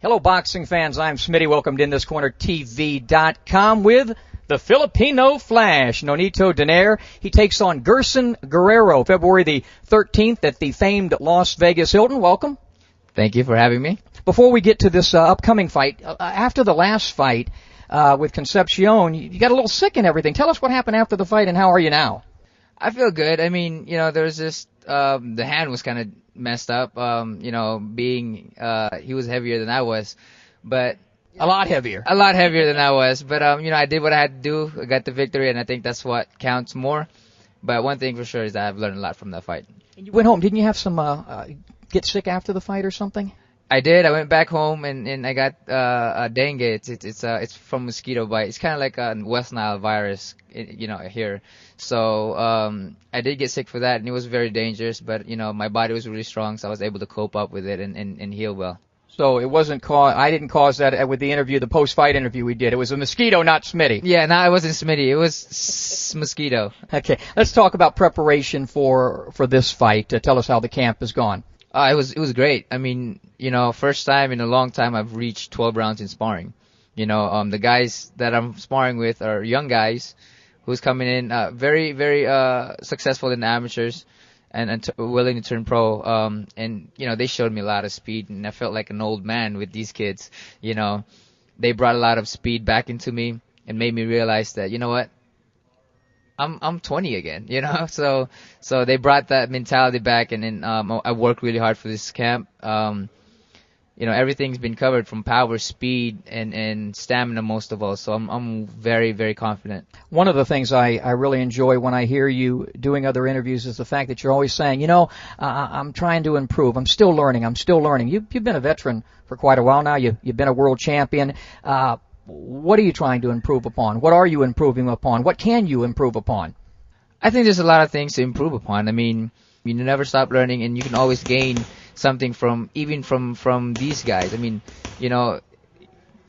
Hello, boxing fans. I'm Smitty. Welcome to InThisCornerTV.com with the Filipino Flash Nonito Donaire. He takes on Gerson Guerrero February the 13th at the famed Las Vegas Hilton. Welcome. Thank you for having me. Before we get to this upcoming fight, after the last fight with Concepcion, you got a little sick and everything. Tell us what happened after the fight and how are you now? I feel good. I mean, there was this, the hand was kind of messed up, being, he was heavier than I was, but. A lot heavier. A lot heavier than I was, but, I did what I had to do. I got the victory, and I think that's what counts more. But one thing for sure is that I've learned a lot from that fight. And you went home. Didn't you have some, get sick after the fight or something? I did. I went back home and I got dengue. It's from mosquito bite. It's kind of like a West Nile virus, here. So I did get sick for that, and it was very dangerous. But my body was really strong, so I was able to cope up with it and heal well. So it wasn't I didn't cause that with the interview, the post-fight interview we did. It was a mosquito, not Smitty. Yeah, no, it wasn't Smitty. It was mosquito. Okay, let's talk about preparation for this fight. Tell us how the camp has gone. It was great. I mean, first time in a long time I've reached 12 rounds in sparring. The guys that I'm sparring with are young guys who's coming in very, very successful in the amateurs and willing to turn pro. And they showed me a lot of speed, and I felt like an old man with these kids. They brought a lot of speed back into me and made me realize that, what? I'm 20 again, so they brought that mentality back, and then I worked really hard for this camp. Everything's been covered from power, speed, and stamina most of all, so I'm very, very confident. One of the things I really enjoy when I hear you doing other interviews is the fact that you're always saying, I'm trying to improve. I'm still learning. You've been a veteran for quite a while now. You've been a world champion. What are you trying to improve upon? What are you improving upon? What can you improve upon? I think there's a lot of things to improve upon. I mean, you never stop learning, and you can always gain something from these guys. I mean,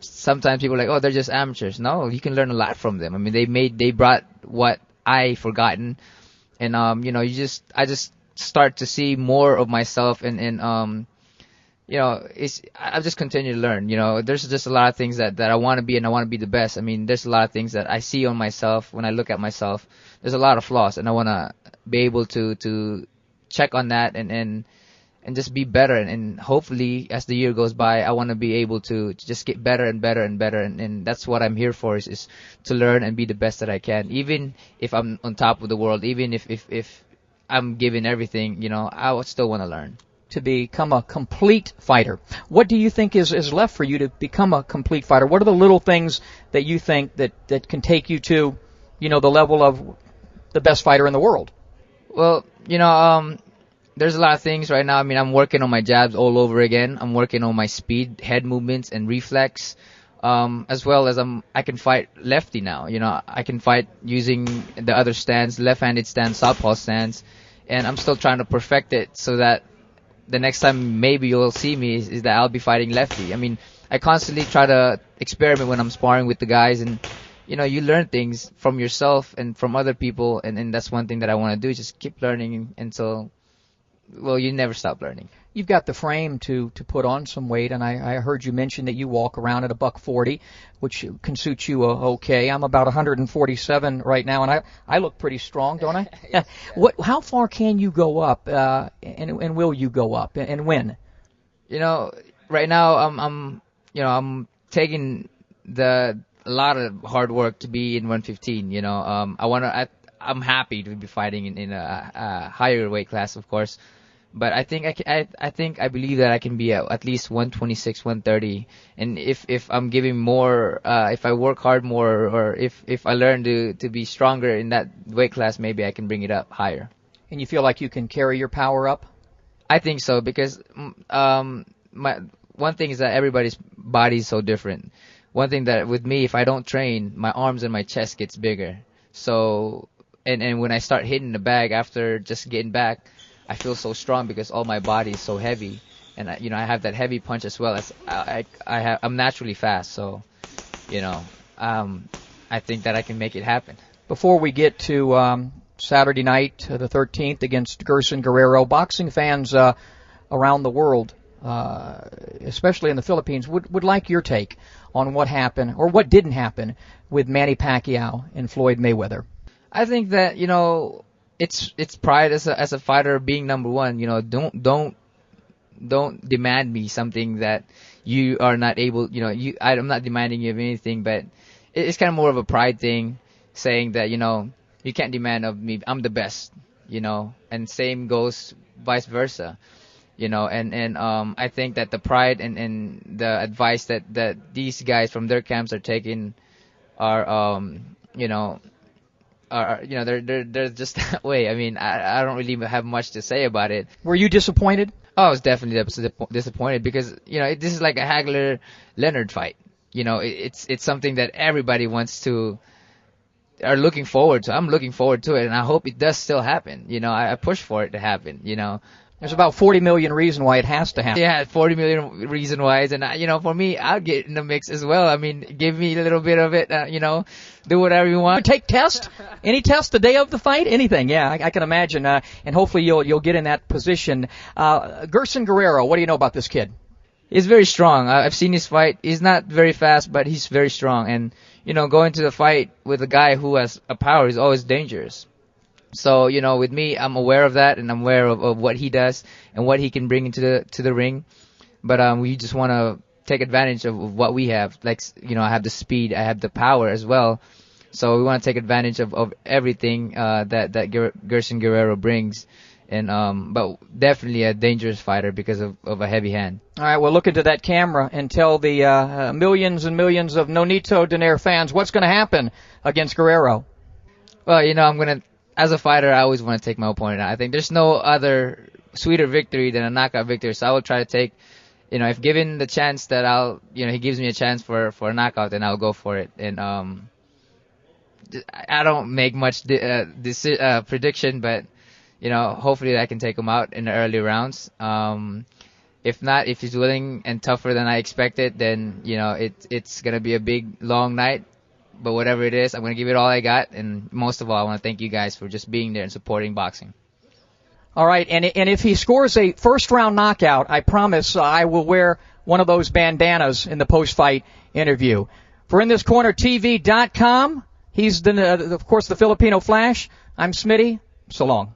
sometimes people are like, oh, they're just amateurs. No, you can learn a lot from them. I mean, they brought what I forgotten, and I just start to see more of myself, and I'll just continue to learn. There's just a lot of things that I want to be, and I want to be the best. I mean, there's a lot of things that I see on myself when I look at myself. There's a lot of flaws, and I want to be able to check on that and just be better. And hopefully, as the year goes by, I want to be able to just get better and better and better. And that's what I'm here for, is to learn and be the best that I can. Even if I'm on top of the world, even if I'm giving everything, I would still want to learn. To become a complete fighter. What do you think is left for you to become a complete fighter? What are the little things that you think that can take you to, the level of the best fighter in the world? Well, there's a lot of things right now. I mean, I'm working on my jabs all over again. I'm working on my speed, head movements, and reflex, as well as I can fight lefty now. I can fight using the other stance, left-handed stance, southpaw stance, and I'm still trying to perfect it so that the next time maybe you'll see me is that I'll be fighting lefty. I mean, I constantly try to experiment when I'm sparring with the guys, and you learn things from yourself and from other people, and that's one thing that I want to do, is just keep learning until, you never stop learning. You've got the frame to put on some weight, and I heard you mention that you walk around at $140, which can suit you okay. I'm about 147 right now, and I look pretty strong, don't I? Yes. How far can you go up, and will you go up, and when? Right now I'm taking a lot of hard work to be in 115. I'm happy to be fighting in a higher weight class, of course. But I believe that I can be at least 126, 130, and if I'm giving more, if I work hard more, or if I learn to be stronger in that weight class, maybe I can bring it up higher. And you feel like you can carry your power up? I think so, because one thing is that everybody's body is so different. One thing that with me, if I don't train, my arms and my chest gets bigger. So and when I start hitting the bag after just getting back, I feel so strong because all my body is so heavy, and I have that heavy punch as well as I'm naturally fast, so I think that I can make it happen. Before we get to Saturday night, the 13th, against Gerson Guerrero, boxing fans around the world especially in the Philippines, would like your take on what happened or what didn't happen with Manny Pacquiao and Floyd Mayweather. I think that, you know, it's pride as a fighter being number one. You know, don't demand me something that you are not able. You know, I'm not demanding you of anything, but it's kind of more of a pride thing, saying that, you know, you can't demand of me. I'm the best. You know, and same goes vice versa. You know, and I think that the pride and the advice that these guys from their camps are taking are they're just that way. I mean, I don't really have much to say about it. Were you disappointed? Oh, I was definitely disappointed because, you know, this is like a Hagler-Leonard fight. You know, it's something that everybody are looking forward to. I'm looking forward to it, and I hope it does still happen. You know, I push for it to happen, you know. There's about 40 million reasons why it has to happen. Yeah, 40 million reason whys, and you know, for me, I'll get in the mix as well. I mean, give me a little bit of it, you know, do whatever you want. Take test, any test the day of the fight, anything. Yeah, I can imagine, and hopefully you'll get in that position. Gerson Guerrero, what do you know about this kid? He's very strong. I've seen his fight. He's not very fast, but he's very strong. And, you know, going to the fight with a guy who has a power is always dangerous. So, you know, with me, I'm aware of that, and I'm aware of what he does and what he can bring into the ring. But we just want to take advantage of what we have. Like, you know, I have the speed, I have the power as well. So we want to take advantage of everything that Gerson Guerrero brings. And but definitely a dangerous fighter because of a heavy hand. All right, well, look into that camera and tell the millions and millions of Nonito Donaire fans what's going to happen against Guerrero. Well, you know, as a fighter, I always want to take my opponent out. I think there's no other sweeter victory than a knockout victory. So I will try to take, you know, if given the chance that he gives me a chance for a knockout, then I'll go for it. And I don't make much prediction, but, you know, hopefully I can take him out in the early rounds. If not, if he's willing and tougher than I expected, then, you know, it's going to be a big, long night. But whatever it is, I'm going to give it all I got. And most of all, I want to thank you guys for just being there and supporting boxing. All right, and if he scores a first-round knockout, I promise I will wear one of those bandanas in the post-fight interview. For InThisCornerTV.com, he's, of course, the Filipino Flash. I'm Smitty. So long.